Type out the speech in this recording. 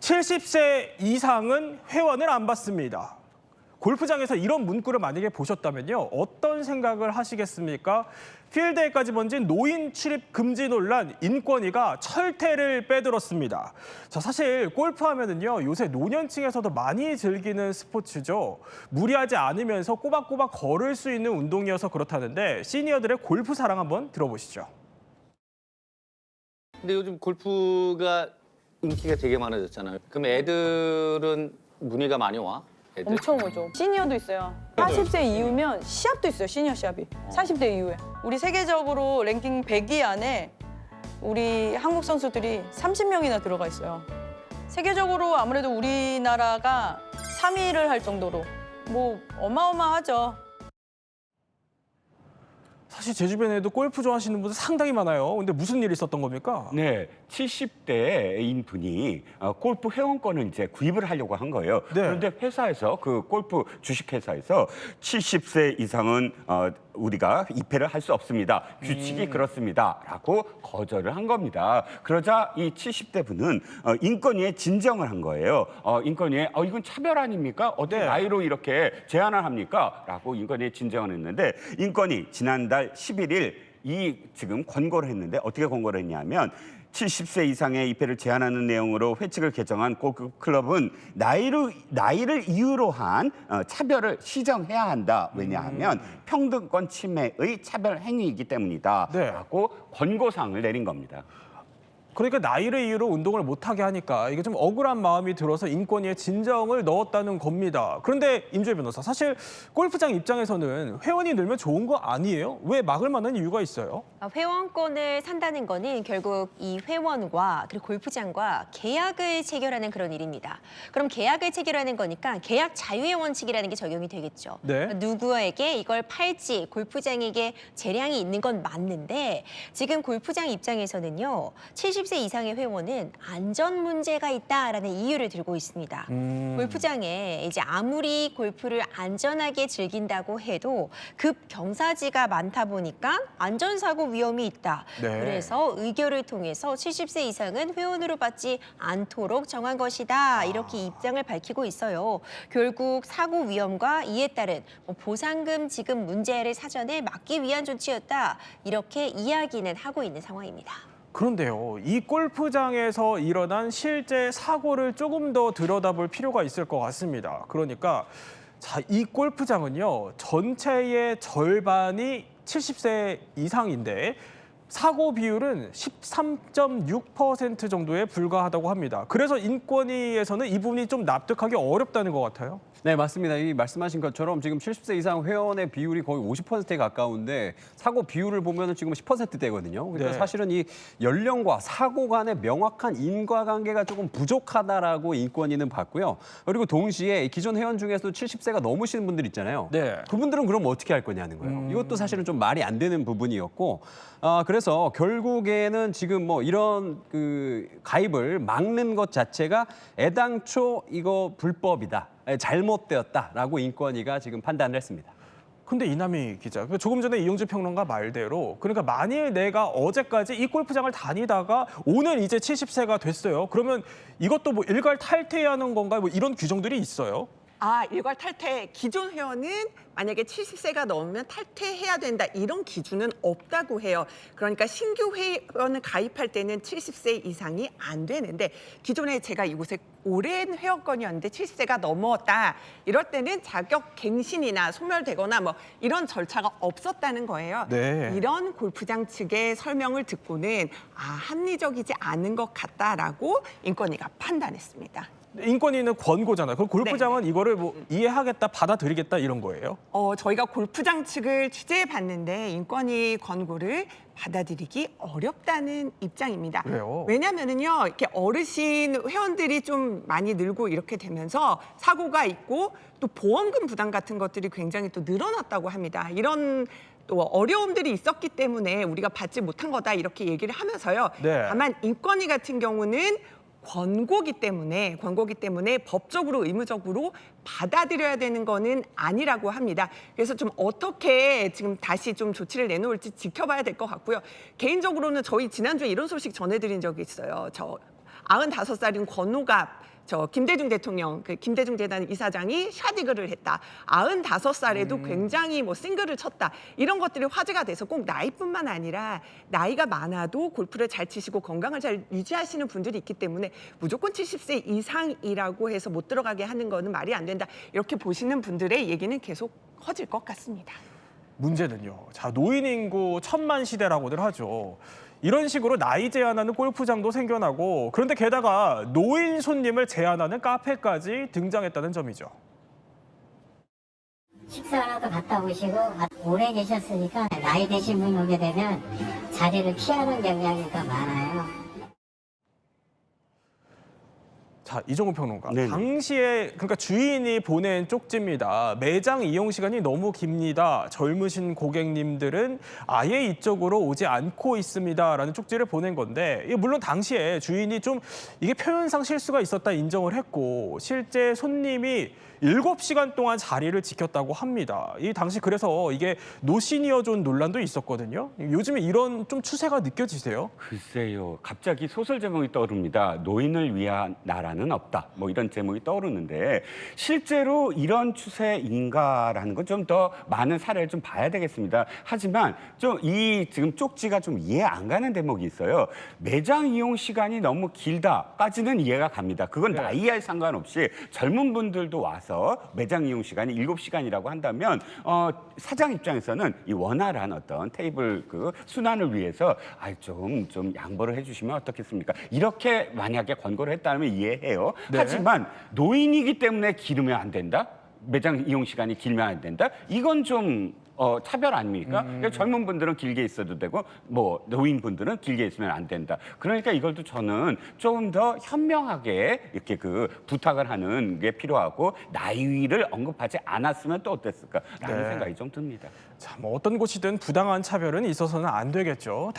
70세 이상은 회원을 안 받습니다. 골프장에서 이런 문구를 만약에 보셨다면요. 어떤 생각을 하시겠습니까? 필드에까지 번진 노인 출입 금지 논란, 인권위가 철퇴를 빼들었습니다. 자, 사실 골프하면은요, 요새 노년층에서도 많이 즐기는 스포츠죠. 무리하지 않으면서 꼬박꼬박 걸을 수 있는 운동이어서 그렇다는데 시니어들의 골프 사랑 한번 들어보시죠. 근데 요즘 골프가 인기가 되게 많아졌잖아요. 그럼 애들은 문의가 많이 와? 애들? 엄청 오죠. 시니어도 있어요. 40세 이후면 시합도 있어요. 시니어 시합이. 40대 이후에. 우리 세계적으로 랭킹 100위 안에 우리 한국 선수들이 30명이나 들어가 있어요. 세계적으로 아무래도 우리나라가 3위를 할 정도로 뭐 어마어마하죠. 사실 제 주변에도 골프 좋아하시는 분들 상당히 많아요. 근데 무슨 일이 있었던 겁니까? 네, 70대인 분이 골프 회원권을 이제 구입을 하려고 한 거예요. 네. 그런데 회사에서 그 골프 주식회사에서 70세 이상은 우리가 입회를 할 수 없습니다. 규칙이 그렇습니다라고 거절을 한 겁니다. 그러자 이 70대 분은 인권위에 진정을 한 거예요. 인권위에 이건 차별 아닙니까? 어떻게 네. 나이로 이렇게 제한을 합니까? 라고 인권위에 진정을 했는데 인권위 지난달 11일 지금 권고를 했는데 어떻게 권고를 했냐면 70세 이상의 입회를 제한하는 내용으로 회칙을 개정한 골프클럽은 나이를 이유로 한 차별을 시정해야 한다. 왜냐하면 평등권 침해의 차별 행위이기 때문이다. 네. 라고 권고사항을 내린 겁니다. 그러니까 나이를 이유로 운동을 못하게 하니까 이게 좀 억울한 마음이 들어서 인권위에 진정을 넣었다는 겁니다. 그런데 임주혜 변호사, 사실 골프장 입장에서는 회원이 늘면 좋은 거 아니에요? 왜 막을 만한 이유가 있어요? 회원권을 산다는 거는 결국 이 회원과 그리고 골프장과 계약을 체결하는 그런 일입니다. 그럼 계약을 체결하는 거니까 계약 자유의 원칙이라는 게 적용이 되겠죠. 네. 누구에게 이걸 팔지 골프장에게 재량이 있는 건 맞는데 지금 골프장 입장에서는요. 70세 이상의 회원은 안전 문제가 있다라는 이유를 들고 있습니다. 골프장에 이제 아무리 골프를 안전하게 즐긴다고 해도 급 경사지가 많다 보니까 안전사고 위험이 있다. 네. 그래서 의결을 통해서 70세 이상은 회원으로 받지 않도록 정한 것이다. 이렇게 입장을 밝히고 있어요. 결국 사고 위험과 이에 따른 보상금 지급 문제를 사전에 막기 위한 조치였다. 이렇게 이야기는 하고 있는 상황입니다. 그런데요, 이 골프장에서 일어난 실제 사고를 조금 더 들여다볼 필요가 있을 것 같습니다. 그러니까 자, 이 골프장은요, 전체의 절반이 70세 이상인데 사고 비율은 13.6% 정도에 불과하다고 합니다. 그래서 인권위에서는 이 부분이 좀 납득하기 어렵다는 것 같아요. 네, 맞습니다. 이 말씀하신 것처럼 지금 70세 이상 회원의 비율이 거의 50%에 가까운데 사고 비율을 보면 지금 10%대거든요. 그러니까 네. 사실은 이 연령과 사고 간의 명확한 인과관계가 조금 부족하다라고 인권위는 봤고요. 그리고 동시에 기존 회원 중에서도 70세가 넘으시는 분들 있잖아요. 네. 그분들은 그럼 어떻게 할 거냐는 거예요. 이것도 사실은 좀 말이 안 되는 부분이었고, 그래서 결국에는 지금 뭐 이런 그 가입을 막는 것 자체가 애당초 이거 불법이다. 잘못되었다라고 인권위가 지금 판단을 했습니다. 근데 이남희 기자, 조금 전에 이용주 평론가 말대로 그러니까 만일 내가 어제까지 이 골프장을 다니다가 오늘 이제 70세가 됐어요. 그러면 이것도 뭐 일괄 탈퇴해야 하는 건가? 뭐 이런 규정들이 있어요? 일괄 탈퇴. 기존 회원은 만약에 70세가 넘으면 탈퇴해야 된다. 이런 기준은 없다고 해요. 그러니까 신규 회원을 가입할 때는 70세 이상이 안 되는데 기존에 제가 이곳에 오랜 회원권이었는데 70세가 넘었다. 이럴 때는 자격 갱신이나 소멸되거나 뭐 이런 절차가 없었다는 거예요. 네. 이런 골프장 측의 설명을 듣고는 합리적이지 않은 것 같다라고 인권위가 판단했습니다. 인권위는 권고잖아요. 그럼 골프장은 이거를 뭐 이해하겠다, 받아들이겠다 이런 거예요? 저희가 골프장 측을 취재해 봤는데 인권위 권고를 받아들이기 어렵다는 입장입니다. 왜요? 왜냐면은요, 이렇게 어르신 회원들이 좀 많이 늘고 이렇게 되면서 사고가 있고 또 보험금 부담 같은 것들이 굉장히 또 늘어났다고 합니다. 이런 또 어려움들이 있었기 때문에 우리가 받지 못한 거다 이렇게 얘기를 하면서요. 네. 다만 인권위 같은 경우는 권고기 때문에 법적으로 의무적으로 받아들여야 되는 거는 아니라고 합니다. 그래서 좀 어떻게 지금 다시 좀 조치를 내놓을지 지켜봐야 될 것 같고요. 개인적으로는 저희 지난주에 이런 소식 전해드린 적이 있어요. 저 95살인 권호갑 저 김대중 대통령, 그 김대중 재단 이사장이 샤디그를 했다. 95살에도 굉장히 뭐 싱글을 쳤다. 이런 것들이 화제가 돼서 꼭 나이뿐만 아니라 나이가 많아도 골프를 잘 치시고 건강을 잘 유지하시는 분들이 있기 때문에 무조건 70세 이상이라고 해서 못 들어가게 하는 거는 말이 안 된다. 이렇게 보시는 분들의 얘기는 계속 커질 것 같습니다. 문제는요. 자, 노인 인구 1000만 시대라고들 하죠. 이런 식으로 나이 제한하는 골프장도 생겨나고 그런데 게다가 노인 손님을 제한하는 카페까지 등장했다는 점이죠. 식사라도 갔다 오시고 오래 계셨으니까 나이 드신 분 오게 되면 자리를 피하는 경향이 더 많아요. 자, 이종우 평론가. 네네. 당시에 그러니까 주인이 보낸 쪽지입니다. 매장 이용 시간이 너무 깁니다. 젊으신 고객님들은 아예 이쪽으로 오지 않고 있습니다라는 쪽지를 보낸 건데 이게 물론 당시에 주인이 좀 이게 표현상 실수가 있었다 인정을 했고 실제 손님이 7시간 동안 자리를 지켰다고 합니다. 이 당시 그래서 이게 노시니어존 논란도 있었거든요. 요즘에 이런 좀 추세가 느껴지세요? 글쎄요. 갑자기 소설 제목이 떠오릅니다. 노인을 위한 나라는 없다. 뭐 이런 제목이 떠오르는데 실제로 이런 추세인가라는 건 좀 더 많은 사례를 좀 봐야 되겠습니다. 하지만 좀 이 지금 쪽지가 좀 이해 안 가는 대목이 있어요. 매장 이용 시간이 너무 길다까지는 이해가 갑니다. 그건 나이에 상관없이 젊은 분들도 와서 매장 이용 시간이 7시간이라고 한다면 사장 입장에서는 이 원활한 어떤 테이블 그 순환을 위해서 좀 양보를 해주시면 어떻겠습니까? 이렇게 만약에 권고를 했다면 이해해요. 네. 하지만 노인이기 때문에 기르면 안 된다? 매장 이용 시간이 길면 안 된다? 이건 좀 차별 아닙니까? 그러니까 젊은 분들은 길게 있어도 되고 뭐 노인분들은 길게 있으면 안 된다. 그러니까 이걸도 저는 좀 더 현명하게 이렇게 그 부탁을 하는 게 필요하고 나이를 언급하지 않았으면 또 어땠을까라는 네. 생각이 좀 듭니다. 자, 뭐 어떤 곳이든 부당한 차별은 있어서는 안 되겠죠.